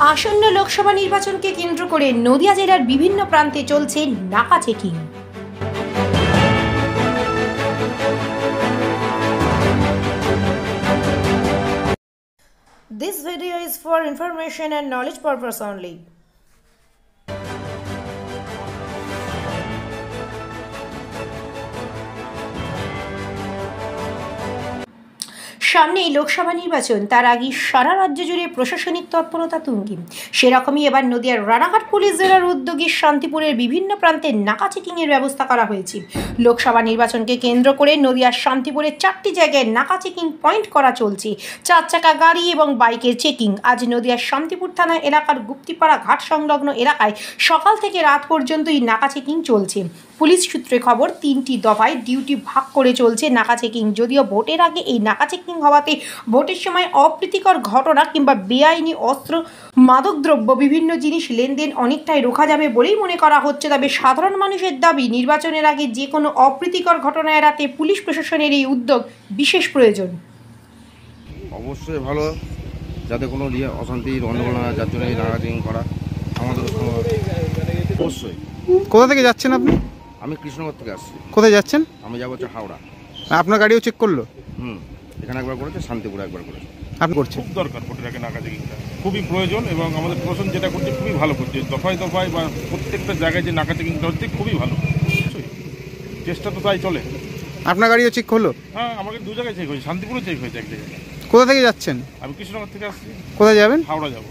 আসন্ন লোকসভা নির্বাচনকে কেন্দ্র করে নদিয়া জেলার বিভিন্ন প্রান্তে চলছে নাকা checking. This video is for information and knowledge purpose only. সামনেই লোকসভা নির্বাচন, তার আগে সারা রাজ্য জুড়ে প্রশাসনিক তৎপরতা তুঙ্গে। সেরকমই এবার নদিয়ার রানাঘাট পুলিশ জেলার উদ্যোগে শান্তিপুরের বিভিন্ন প্রান্তে নাকা চেকিংয়ের ব্যবস্থা করা হয়েছে। লোকসভা নির্বাচনকে কেন্দ্র করে নদিয়ার শান্তিপুরের 4টি জায়গায় নাকা চেকিং পয়েন্ট করা চলছে। 4 চাকা গাড়ি এবং বাইকের চেকিং। আজ নদিয়ার শান্তিপুর থানা এলাকার গুপ্তিপাড়া ঘাট সংলগ্ন এলাকায় সকাল থেকে রাত পর্যন্ত এই নাকা চেকিং চলছে। পুলিশ সূত্রে খবর, 3টি দফায় ডিউটি ভাগ করে চলছে নাকা চেকিং। যদিও ভোটের আগে এই নাকা চেকিং হওয়াতে ভোটের সময় অপ্রীতিকর ঘটনা কিংবা বেআইনি অস্ত্র, মাদকদ্রব্য, বিভিন্ন জিনিস লেনদেন অনেকটাই রোখা যাবে বলেই মনে করা হচ্ছে। তবে সাধারণ মানুষের দাবি, নির্বাচনের আগে যে কোনো অপ্রীতিকর ঘটনা এড়াতে পুলিশ প্রশাসনের এই উদ্যোগ বিশেষ প্রয়োজন। অবশ্যই ভালো, যাতে কোনো অশান্তি গণ্ডগোল না হয়, যার জন্য এই নাকা চেকিং করা আমাদের অবশ্যই। কোথা থেকে যাচ্ছেন আপনি? আমি কৃষ্ণনগর থেকে আসছি। কোথায় যাচ্ছেন? আমি যাবো হচ্ছে হাওড়া। আপনার গাড়িও চেক করলো? এখানে একবার করেছে, শান্তিপুরে একবার করেছে। আপনি করছেন? খুব দরকার ভোটের আগে নাকা চেকিংটা, খুবই প্রয়োজন এবং আমাদের প্রশাসন যেটা করছে খুবই ভালো করছে। দফায় দফায় বা প্রত্যেকটা জায়গায় যে নাকা চেকিংটা হচ্ছে খুবই ভালো, চেষ্টা তো তাই চলে। আপনার গাড়িও চেক হলো? হ্যাঁ, আমাকে 2 জায়গায় চেক হয়েছে, শান্তিপুরে চেক হয়েছে এক জায়গায়। কোথা থেকে যাচ্ছেন? আমি কৃষ্ণনগর থেকে আসছি। কোথায় যাবেন? হাওড়া যাবো।